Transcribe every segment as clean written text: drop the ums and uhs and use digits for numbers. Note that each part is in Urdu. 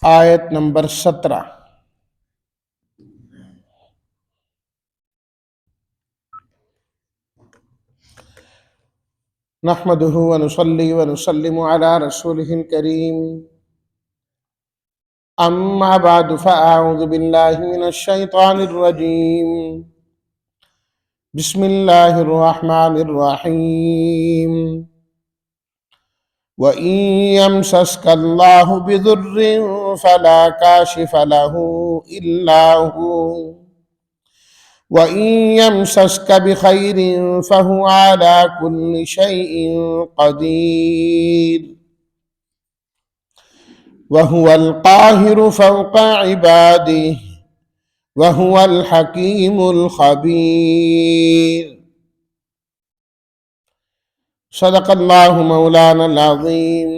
آیت نمبر 17۔ نحمده ونصلي ونسلم على رسوله الكريم، اما بعد فاعوذ باللہ من الشیطان الرجیم، بسم اللہ الرحمن الرحیم۔ وَإِن يَمْسَسْكَ اللَّهُ بِضُرٍّ فَلَا كَاشِفَ لَهُ إِلَّا هُوَ وَإِن يَمْسَسْكَ بِخَيْرٍ فَهُوَ عَلَى كُلِّ شَيْءٍ قَدِيرٌ وَهُوَ الْقَاهِرُ فَوْقَ عِبَادِهِ وَهُوَ الْحَكِيمُ الْخَبِيرُ۔ صدق اللہ مولانا العظیم۔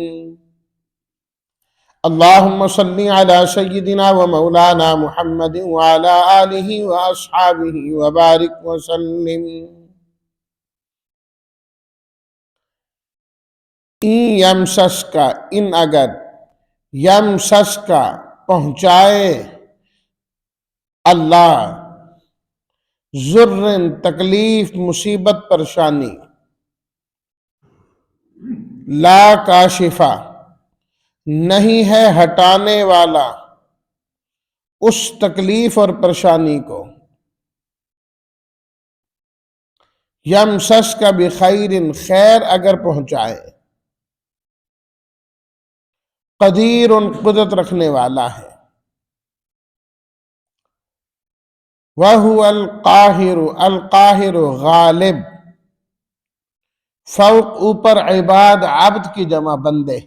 اللہم صلی علی سیدنا و مولانا محمد وعلی آلہ واصحابہ وبارک وسلم۔ این یمسسک، ان اگر، یمسسک پہنچائے اللہ، ضرر تکلیف مصیبت پریشانی، لا کاشفہ نہیں ہے ہٹانے والا اس تکلیف اور پریشانی کو، یمسسک بخیر خیر اگر پہنچائے، قدیر قدرت رکھنے والا ہے، وَهُوَ الْقَاهِرُ القاہر غالب، فوق اوپر عباد عبد کی جمع بندے،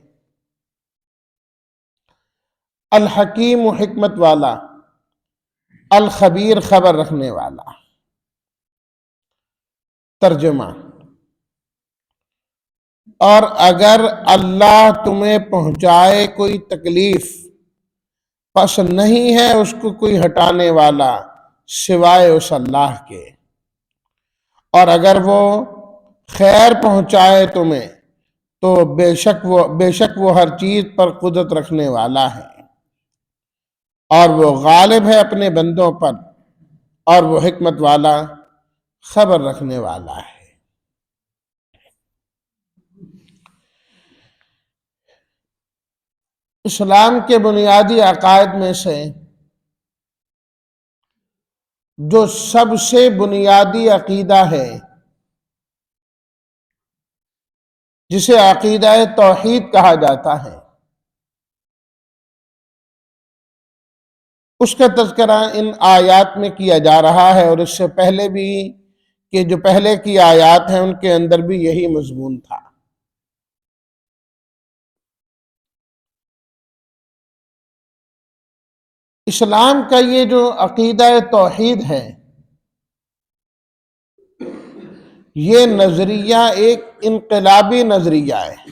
الحکیم حکمت والا، الخبیر خبر رکھنے والا۔ ترجمہ: اور اگر اللہ تمہیں پہنچائے کوئی تکلیف، پس نہیں ہے اس کو کوئی ہٹانے والا سوائے اس اللہ کے، اور اگر وہ خیر پہنچائے تمہیں تو بے شک وہ ہر چیز پر قدرت رکھنے والا ہے، اور وہ غالب ہے اپنے بندوں پر، اور وہ حکمت والا خبر رکھنے والا ہے۔ اسلام کے بنیادی عقائد میں سے جو سب سے بنیادی عقیدہ ہے، جسے عقیدہ توحید کہا جاتا ہے، اس کا تذکرہ ان آیات میں کیا جا رہا ہے، اور اس سے پہلے بھی کہ جو پہلے کی آیات ہیں ان کے اندر بھی یہی مضمون تھا۔ اسلام کا یہ جو عقیدہ توحید ہے، یہ نظریہ ایک انقلابی نظریہ ہے۔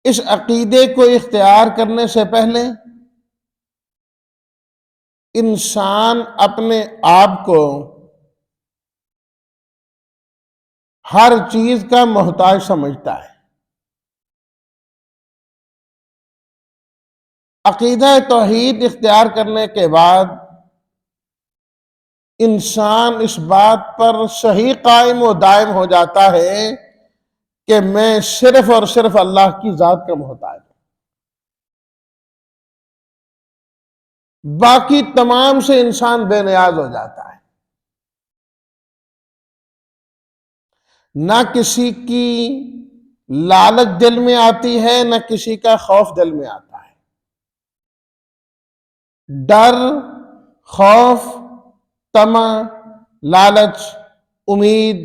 اس عقیدے کو اختیار کرنے سے پہلے انسان اپنے آپ کو ہر چیز کا محتاج سمجھتا ہے۔ عقیدہ توحید اختیار کرنے کے بعد انسان اس بات پر صحیح قائم و دائم ہو جاتا ہے کہ میں صرف اور صرف اللہ کی ذات کا محتاج ہوں، باقی تمام سے انسان بے نیاز ہو جاتا ہے۔ نہ کسی کی لالچ دل میں آتی ہے، نہ کسی کا خوف دل میں آتا ہے۔ ڈر، خوف، طمع، لالچ، امید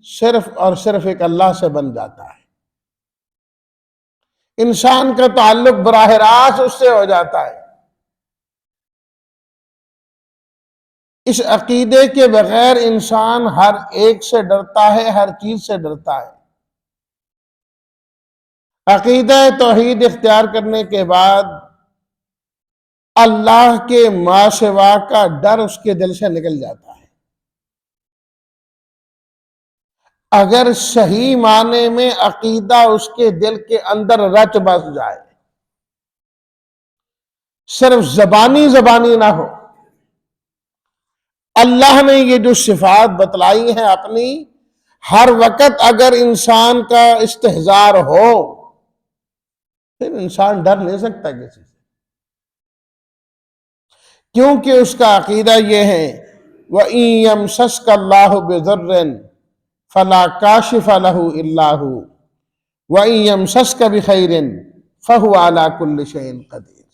صرف اور صرف ایک اللہ سے بن جاتا ہے۔ انسان کا تعلق براہ راست اس سے ہو جاتا ہے۔ اس عقیدے کے بغیر انسان ہر ایک سے ڈرتا ہے، ہر چیز سے ڈرتا ہے۔ عقیدہ توحید اختیار کرنے کے بعد اللہ کے ما سوا کا ڈر اس کے دل سے نکل جاتا ہے۔ اگر صحیح معنی میں عقیدہ اس کے دل کے اندر رچ بس جائے، صرف زبانی نہ ہو، اللہ نے یہ جو صفات بتلائی ہیں اپنی، ہر وقت اگر انسان کا استحضار ہو، پھر انسان ڈر نہیں سکتا کسی سے، کیونکہ اس کا عقیدہ یہ ہے وَإِن يَمْسَسْكَ اللَّهُ بِضُرٍّ فَلَا كَاشِفَ لَهُ إِلَّا هُوَ وَإِن يَمْسَسْكَ بِخَيْرٍ فَهُوَ عَلَى كُلِّ شَيْءٍ قَدِيرٌ،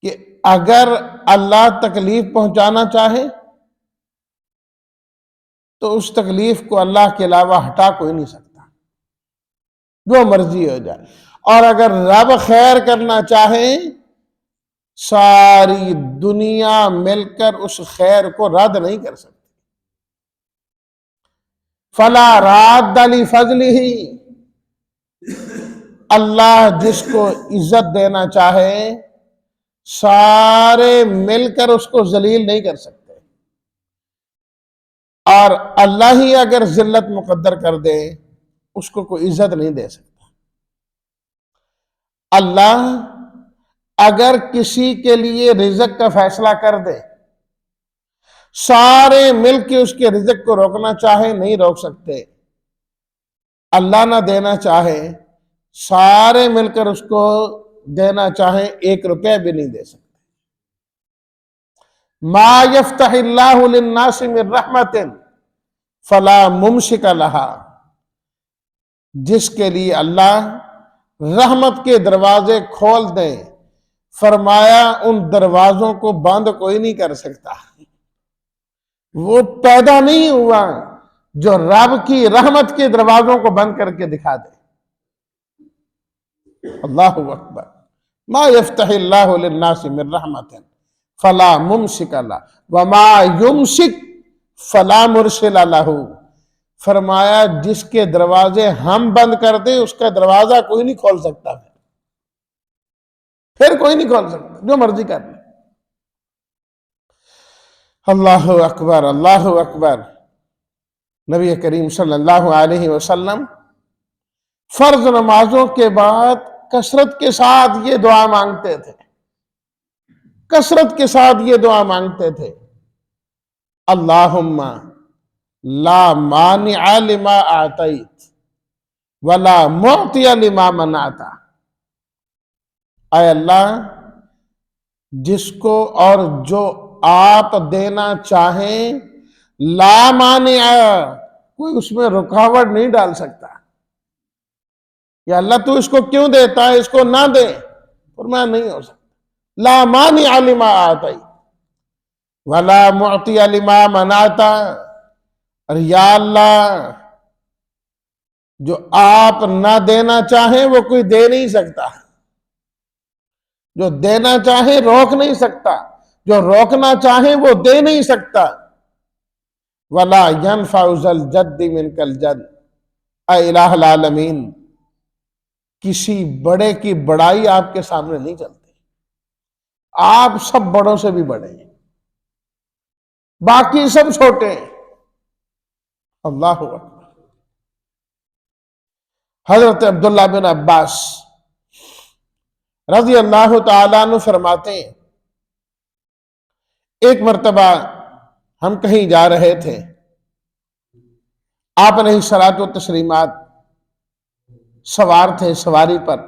کہ اگر اللہ تکلیف پہنچانا چاہے تو اس تکلیف کو اللہ کے علاوہ ہٹا کوئی نہیں سکتا، جو مرضی ہو جائے، اور اگر رب خیر کرنا چاہے ساری دنیا مل کر اس خیر کو رد نہیں کر سکتی۔ فَلَا رَادَّ لِفَضْلِهِ، اللہ جس کو عزت دینا چاہے سارے مل کر اس کو ذلیل نہیں کر سکتے، اور اللہ ہی اگر ذلت مقدر کر دے اس کو کوئی عزت نہیں دے سکتا۔ اللہ اگر کسی کے لیے رزق کا فیصلہ کر دے، سارے مل کے اس کے رزق کو روکنا چاہے نہیں روک سکتے، اللہ نہ دینا چاہے سارے مل کر اس کو دینا چاہیں 1 روپے بھی نہیں دے سکتے۔ ما یفتح اللہ للناس من رحمت فلا ممسک لها، جس کے لیے اللہ رحمت کے دروازے کھول دے، فرمایا ان دروازوں کو بند کوئی نہیں کر سکتا، وہ پیدا نہیں ہوا جو رب کی رحمت کے دروازوں کو بند کر کے دکھا دے۔ اللہ اکبر۔ ما یفتح اللہ للناس من رحمت فلا ممسک لہ وما یمسک فلا مرسل لہ، فرمایا جس کے دروازے ہم بند کر دیں اس کا دروازہ کوئی نہیں کھول سکتا، پھر کوئی نہیں کھول سکتا، جو مرضی کر لے۔ اللہ اکبر، اللہ اکبر۔ نبی کریم صلی اللہ علیہ وسلم فرض نمازوں کے بعد کثرت کے ساتھ یہ دعا مانگتے تھے، کثرت کے ساتھ یہ دعا مانگتے تھے، اللہم لا مانع لما اعطیت ولا معطی لما منعت، اے اللہ جس کو اور جو آپ دینا چاہیں لا مانع، کوئی اس میں رکاوٹ نہیں ڈال سکتا، یا اللہ تو اس کو کیوں دیتا ہے، اس کو نہ دے، فرمایا نہیں ہو سکتا، لا مانع لما اعطیت ولا معطی لما منعت، اور یا اللہ جو آپ نہ دینا چاہیں وہ کوئی دے نہیں سکتا، جو دینا چاہے روک نہیں سکتا، جو روکنا چاہے وہ دے نہیں سکتا۔ وَلَا يَنْفَعُ ذَا الْجَدِّ مِنْكَ الْجَدِّ، اے الہ العالمین کسی بڑے کی بڑائی آپ کے سامنے نہیں چلتی، آپ سب بڑوں سے بھی بڑے ہیں، باقی سب چھوٹے ہیں۔ اللہ اکبر۔ حضرت عبداللہ بن عباس رضی اللہ تعالیٰ عنہ فرماتے ہیں ایک مرتبہ ہم کہیں جا رہے تھے، آپ علیہ الصلاۃ والتسلیمات سوار تھے سواری پر،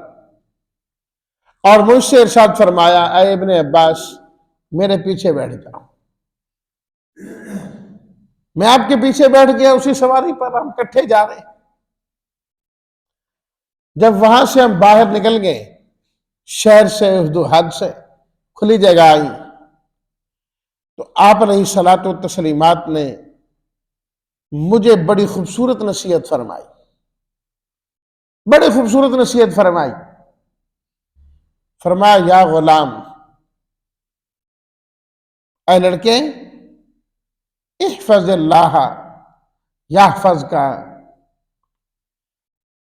اور مجھ سے ارشاد فرمایا اے ابن عباس میرے پیچھے بیٹھ جاؤ، میں آپ کے پیچھے بیٹھ گیا، اسی سواری پر ہم کٹھے جا رہے ہیں۔ جب وہاں سے ہم باہر نکل گئے، شہر سے حد سے کھلی جگہ آئی، تو آپ علیہ الصلاۃ والتسلیمات نے مجھے بڑی خوبصورت نصیحت فرمائی، بڑی خوبصورت نصیحت فرمائی، فرمایا یا غلام، اے لڑکے، احفظ اللہ یحفظ کا،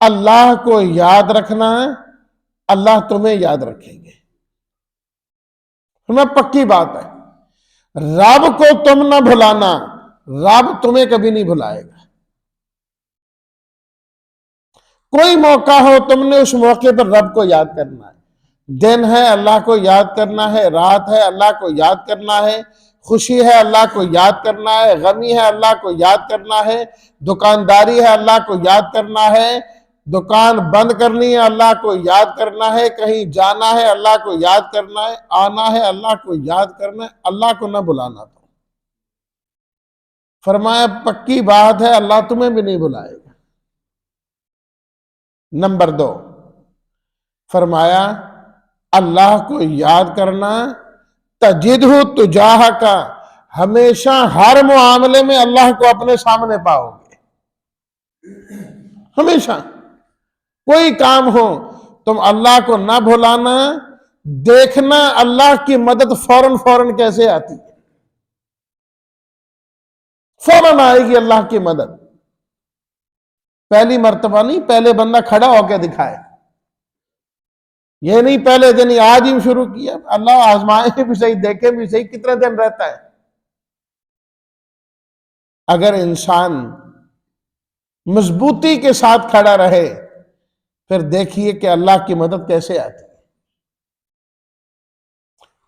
اللہ کو یاد رکھنا ہے، اللہ تمہیں یاد رکھیں گے۔ ہمیں پکی بات ہے، رب کو تم نہ بھلانا، رب تمہیں کبھی نہیں بھلائے گا۔ کوئی موقع ہو تم نے اس موقع پر رب کو یاد کرنا ہے. دن ہے اللہ کو یاد کرنا ہے، رات ہے اللہ کو یاد کرنا ہے، خوشی ہے اللہ کو یاد کرنا ہے، غمی ہے اللہ کو یاد کرنا ہے، دکانداری ہے اللہ کو یاد کرنا ہے، دکان بند کرنی ہے اللہ کو یاد کرنا ہے، کہیں جانا ہے اللہ کو یاد کرنا ہے، آنا ہے اللہ کو یاد کرنا ہے، اللہ کو نہ بلانا. تو فرمایا پکی بات ہے اللہ تمہیں بھی نہیں بلائے گا. نمبر 2، فرمایا اللہ کو یاد کرنا تجدہ تجاہ کا، ہمیشہ ہر معاملے میں اللہ کو اپنے سامنے پاؤ گے. ہمیشہ کوئی کام ہو تم اللہ کو نہ بھلانا، دیکھنا اللہ کی مدد فوراً کیسے آتی ہے. فوراً آئے گی اللہ کی مدد. پہلی مرتبہ نہیں، پہلے بندہ کھڑا ہو کے دکھائے. یہ نہیں پہلے دن ہی آج ہی شروع کیا. اللہ آزمائے بھی صحیح، دیکھے بھی صحیح کتنے دن رہتا ہے. اگر انسان مضبوطی کے ساتھ کھڑا رہے پھر دیکھیے کہ اللہ کی مدد کیسے آتی ہے.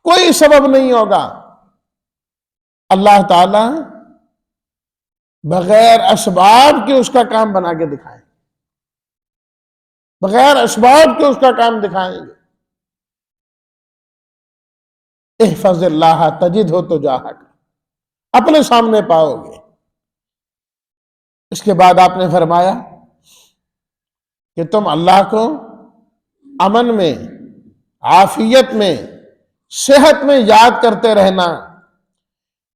کوئی سبب نہیں ہوگا، اللہ تعالی بغیر اسباب کے اس کا کام بنا کے دکھائیں، بغیر اسباب کے اس کا کام دکھائیں گے. احفظ اللہ تجدہ تجاہک، اپنے سامنے پاؤ گے. اس کے بعد آپ نے فرمایا کہ تم اللہ کو امن میں، عافیت میں، صحت میں یاد کرتے رہنا.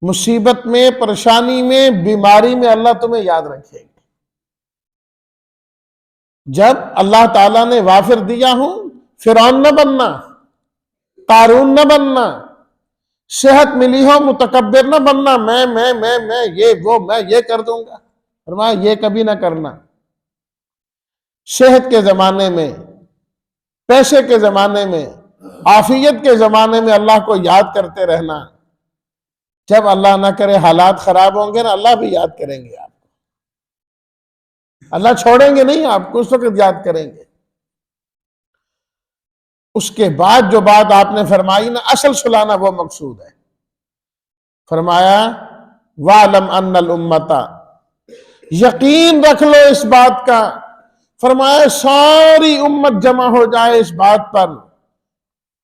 مصیبت میں، پریشانی میں، بیماری میں اللہ تمہیں یاد رکھے گا. جب اللہ تعالیٰ نے وافر دیا ہوں، فرعون نہ بننا، قارون نہ بننا. صحت ملی ہو متکبر نہ بننا، میں یہ وہ میں یہ کر دوں گا. فرمایا یہ کبھی نہ کرنا. صحت کے زمانے میں، پیسے کے زمانے میں، عافیت کے زمانے میں اللہ کو یاد کرتے رہنا. جب اللہ نہ کرے حالات خراب ہوں گے نا، اللہ بھی یاد کریں گے آپ کو. اللہ چھوڑیں گے نہیں آپ کو، اس وقت یاد کریں گے. اس کے بعد جو بات آپ نے فرمائی نا، اصل سلانا وہ مقصود ہے. فرمایا وَعْلَمْ أَنَّ الْأُمَّةَ، یقین رکھ لو اس بات کا. فرمایا ساری امت جمع ہو جائے اس بات پر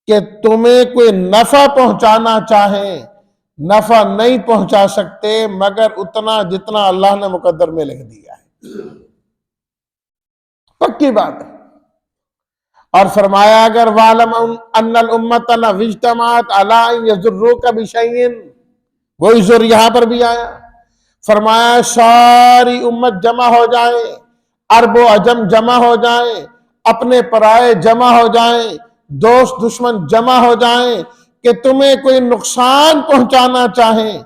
کہ تمہیں کوئی نفع پہنچانا چاہیں، نفع نہیں پہنچا سکتے مگر اتنا جتنا اللہ نے مقدر میں لکھ دیا ہے. پکی بات ہے. اور فرمایا اگر وَعْلَمْ أَنَّ الْأُمَّةَ لَوِ اجْتَمَعَتْ عَلَىٰ أَن يَضُرُّوكَ بِشَيْءٍ، وہی ضر یہاں پر بھی آیا. فرمایا ساری امت جمع ہو جائے، عرب و عجم جمع ہو جائیں، اپنے پرائے جمع ہو جائیں، دوست دشمن جمع ہو جائیں کہ تمہیں کوئی نقصان پہنچانا چاہیں.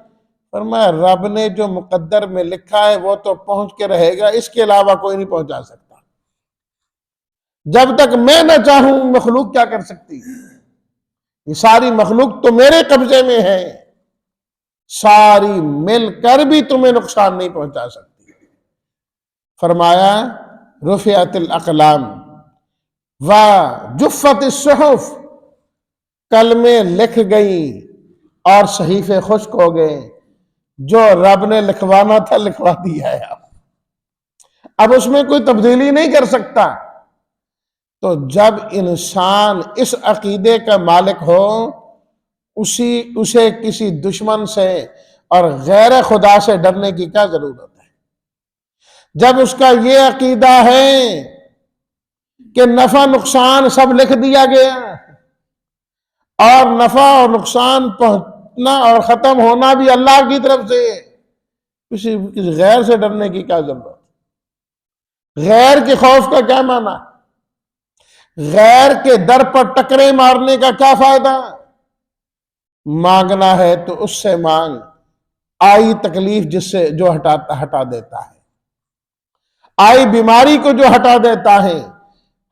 فرمایا رب نے جو مقدر میں لکھا ہے وہ تو پہنچ کے رہے گا، اس کے علاوہ کوئی نہیں پہنچا سکتا. جب تک میں نہ چاہوں مخلوق کیا کر سکتی؟ یہ ساری مخلوق تو میرے قبضے میں ہے، ساری مل کر بھی تمہیں نقصان نہیں پہنچا سکتی. فرمایا رفعت الاقلام وجفت الصحف، کلمیں لکھ گئیں اور صحیفے خشک ہو گئے. جو رب نے لکھوانا تھا لکھوا دیا ہے. اب اس میں کوئی تبدیلی نہیں کر سکتا. تو جب انسان اس عقیدے کا مالک ہو، اسے کسی دشمن سے اور غیر خدا سے ڈرنے کی کیا ضرورت ہے؟ جب اس کا یہ عقیدہ ہے کہ نفع نقصان سب لکھ دیا گیا اور نفع اور نقصان پہنچنا اور ختم ہونا بھی اللہ کی طرف سے، کسی غیر سے ڈرنے کی کیا ضرورت؟ غیر کے خوف کا کیا معنی؟ غیر کے در پر ٹکرے مارنے کا کیا فائدہ؟ مانگنا ہے تو اس سے مانگ، آئی تکلیف جس سے جو ہٹا دیتا ہے، آئی بیماری کو جو ہٹا دیتا ہے.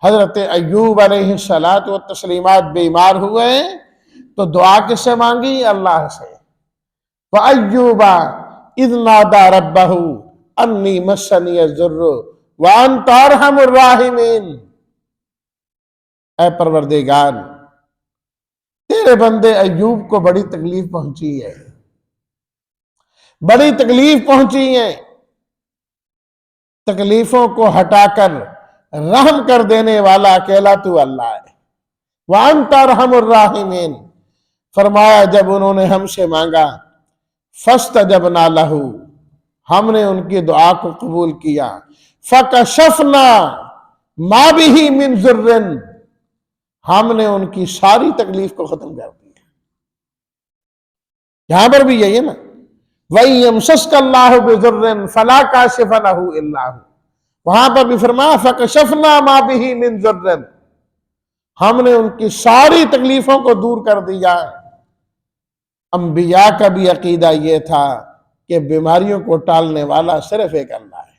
حضرت ایوب علیہ الصلاۃ والتسلیمات بیمار ہوئے تو دعا کس سے مانگی؟ اللہ سے. وَأَيُّوبَ إِذْ نَادَىٰ رَبَّهُ أَنِّي مَسَّنِيَ الضُّرُّ وَأَنْتَ أَرْحَمُ الراحمین، اے پروردگار تیرے بندے ایوب کو بڑی تکلیف پہنچی ہے، بڑی تکلیف پہنچی ہے، تکلیفوں کو ہٹا کر رحم کر دینے والا اکیلا تو اللہ ہے۔ وَأَنْتَ أَرْحَمُ الراحمین، فرمایا جب انہوں نے ہم سے مانگا فَاسْتَجَبْنَا لَهُ، ہم نے ان کی دعا کو قبول کیا، فَكَشَفْنَا مَا بِهِ مِنْ ضُرٍّ، ہم نے ان کی ساری تکلیف کو ختم کر دیا۔ یہاں پر بھی یہی ہے نا، وَإِن يَمْسَسْكَ اللَّهُ بِضُرٍّ فَلَا كَاشِفَ لَهُ إِلَّا هُوَ، وہاں پر بھی فرمایا فَكَشَفْنَا مَا بِهِ مِنْ ضُرٍّ، ہم نے ان کی ساری تکلیفوں کو دور کر دیا۔ انبیاء کا بھی عقیدہ یہ تھا کہ بیماریوں کو ٹالنے والا صرف ایک اللہ ہے۔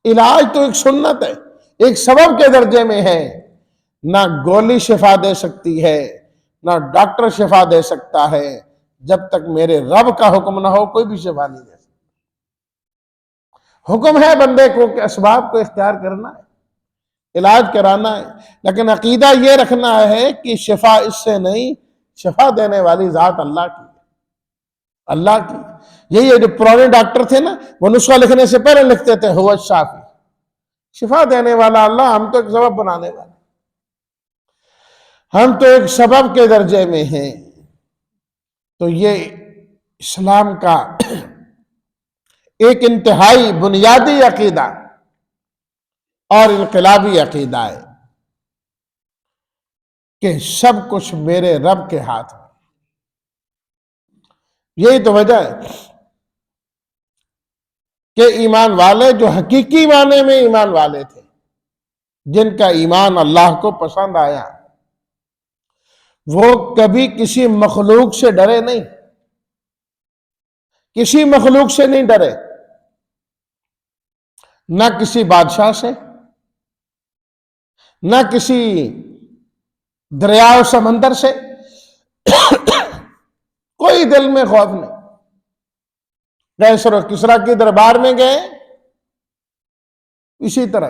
علاج تو ایک سنت ہے، ایک سبب کے درجے میں ہے، نہ گولی شفا دے سکتی ہے، نہ ڈاکٹر شفا دے سکتا ہے، جب تک میرے رب کا حکم نہ ہو کوئی بھی شفا نہیں دے سکتا۔ حکم ہے بندے کو کہ اسباب کو اختیار کرنا ہے، علاج کرانا ہے، لیکن عقیدہ یہ رکھنا ہے کہ شفا اس سے نہیں، شفا دینے والی ذات اللہ کی، اللہ کی۔ یہی ہے جو پرانے ڈاکٹر تھے نا، وہ نسخہ لکھنے سے پہلے لکھتے تھے هو الشافی، شفا دینے والا اللہ، ہم تو ایک سبب بنانے والے، ہم تو ایک سبب کے درجے میں ہیں۔ تو یہ اسلام کا ایک انتہائی بنیادی عقیدہ اور انقلابی عقیدہ ہے کہ سب کچھ میرے رب کے ہاتھ میں۔ یہی تو وجہ ہے کہ ایمان والے جو حقیقی معنی میں ایمان والے تھے، جن کا ایمان اللہ کو پسند آیا، وہ کبھی کسی مخلوق سے ڈرے نہیں، کسی مخلوق سے نہیں ڈرے، نہ کسی بادشاہ سے، نہ کسی دریا و سمندر سے، کوئی دل میں خوف نہیں۔ کیسر و کسریٰ کی دربار میں گئے اسی طرح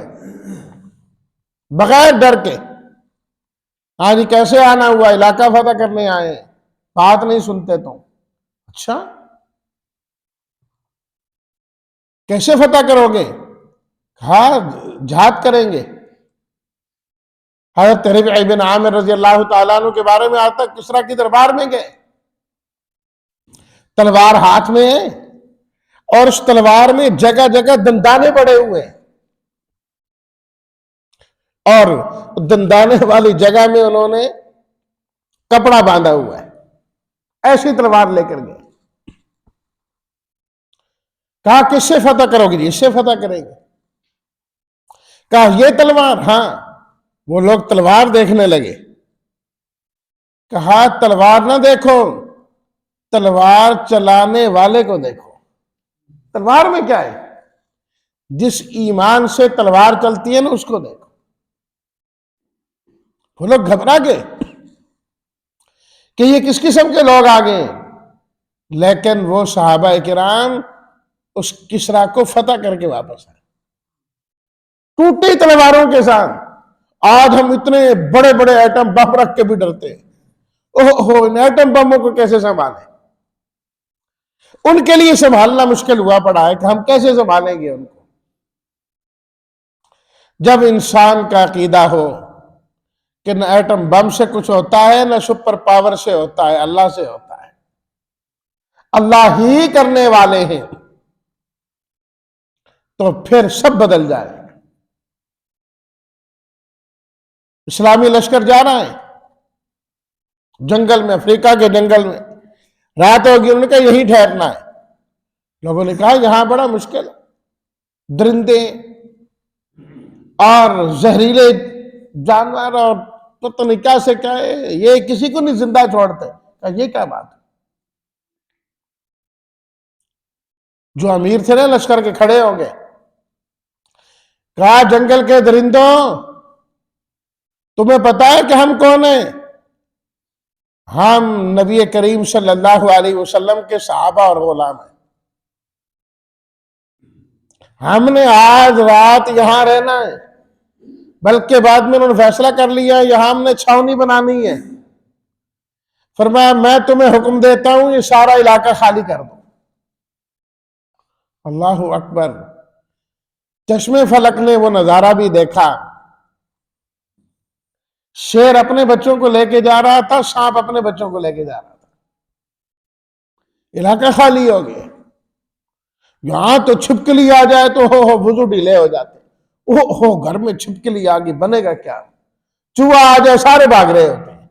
بغیر ڈر کے، ہاں جی کیسے آنا ہوا، علاقہ فتح کرنے آئے، بات نہیں سنتے تو، اچھا کیسے فتح کرو گے؟ ہاں جہاد کریں گے۔ حضرت ربیعہ بن عامر رضی اللہ تعالیٰ عنہ کے بارے میں آتا ہے، کسریٰ کی دربار میں گئے، تلوار ہاتھ میں ہے، اور اس تلوار میں جگہ جگہ دندانے پڑے ہوئے ہیں، اور دندانے والی جگہ میں انہوں نے کپڑا باندھا ہوا ہے، ایسی تلوار لے کر گئے۔ کہا کس سے فتح کرو گے؟ اس سے فتح کریں گے۔ کہا یہ تلوار؟ ہاں۔ وہ لوگ تلوار دیکھنے لگے، کہا تلوار نہ دیکھو، تلوار چلانے والے کو دیکھو۔ تلوار میں کیا ہے؟ جس ایمان سے تلوار چلتی ہے نا اس کو دیکھو۔ وہ لوگ گھبرا گئے کہ یہ کس قسم کے لوگ آ گئے، لیکن وہ صحابہ کرام اس کسریٰ کو فتح کر کے واپس آئے ٹوٹی تلواروں کے ساتھ۔ آج ہم اتنے بڑے بڑے ایٹم بم رکھ کے بھی ڈرتے ہیں، اوہ ان ایٹم بموں کو کیسے سنبھالیں؟ ان کے لیے سنبھالنا مشکل ہوا پڑا ہے کہ ہم کیسے سنبھالیں گے ان کو۔ جب انسان کا عقیدہ ہو کہ نہ ایٹم بم سے کچھ ہوتا ہے، نہ سپر پاور سے ہوتا ہے، اللہ سے ہوتا ہے، اللہ ہی کرنے والے ہیں، تو پھر سب بدل جائے۔ اسلامی لشکر جا رہا ہے جنگل میں، افریقہ کے جنگل میں، رات ہوگی، انہوں نے کہا یہیں ٹھہرنا ہے۔ لوگوں نے کہا یہاں بڑا مشکل ہے، درندے اور زہریلے جانور اور پتہ نہیں کیا سے کیا ہے، یہ کسی کو نہیں زندہ چھوڑتے۔ کہا یہ کیا بات ہے؟ جو امیر تھے نا لشکر کے کھڑے ہو گئے، کہا جنگل کے درندوں تمہیں پتا ہے کہ ہم کون ہیں؟ ہم نبی کریم صلی اللہ علیہ وسلم کے صحابہ اور غلام ہیں۔ ہم نے آج رات یہاں رہنا ہے، بلکہ بعد میں انہوں نے فیصلہ کر لیا یہاں ہم نے چھاونی بنانی ہے۔ فرمایا میں تمہیں حکم دیتا ہوں یہ سارا علاقہ خالی کر دو۔ اللہ اکبر۔ چشمے فلک نے وہ نظارہ بھی دیکھا، شیر اپنے بچوں کو لے کے جا رہا تھا، سانپ اپنے بچوں کو لے کے جا رہا تھا، علاقہ خالی ہو گیا۔ یہاں تو چھپکلی آ جائے تو ہو وضو ڈھیلے ہو جاتے، ہو گھر میں چھپکلی آ گئی بنے گا کیا، چوہا آ جائے سارے بھاگ رہے ہوتے ہیں۔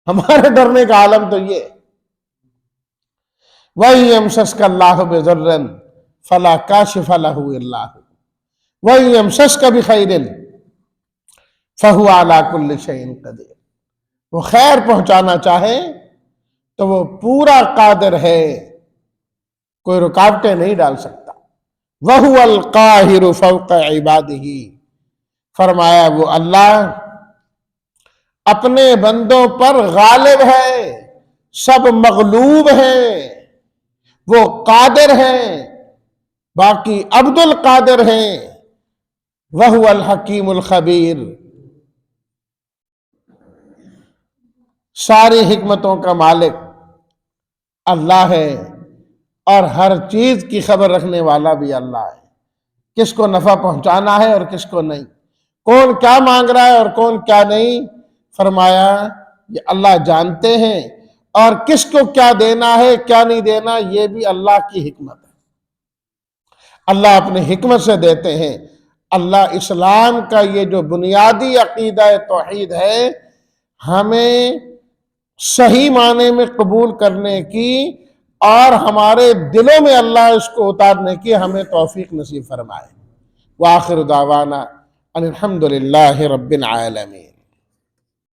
ہمارے ڈرنے کا عالم تو یہ۔ وَإِن يَمْسَسْكَ اللَّهُ بِضُرٍّ فَلَا كَاشِفَ لَهُ إِلَّا هُوَ وَإِن يَمْسَسْكَ بِخَيْرٍ فَهُوَ عَلَى كُلِّ شَيْءٍ قَدِيرٌ۔ وہ خیر پہنچانا چاہے تو وہ پورا قادر ہے، کوئی رکاوٹیں نہیں ڈال سکتا۔ وَهُوَ الْقَاهِرُ فَوْقَ عِبَادِهِ، فرمایا وہ اللہ اپنے بندوں پر غالب ہے، سب مغلوب ہیں، وہ قادر ہیں، باقی عبد القادر ہیں۔ وَهُوَ الْحَكِيمُ الْخَبِيرُ، ساری حکمتوں کا مالک اللہ ہے، اور ہر چیز کی خبر رکھنے والا بھی اللہ ہے، کس کو نفع پہنچانا ہے اور کس کو نہیں، کون کیا مانگ رہا ہے اور کون کیا نہیں۔ فرمایا یہ اللہ جانتے ہیں، اور کس کو کیا دینا ہے کیا نہیں دینا یہ بھی اللہ کی حکمت ہے، اللہ اپنے حکمت سے دیتے ہیں۔ اللہ اسلام کا یہ جو بنیادی عقیدہ توحید ہے ہمیں صحیح معنی میں قبول کرنے کی اور ہمارے دلوں میں اللہ اس کو اتارنے کی ہمیں توفیق نصیب فرمائے۔ وآخر دعوانا ان الحمد للہ رب العالمین۔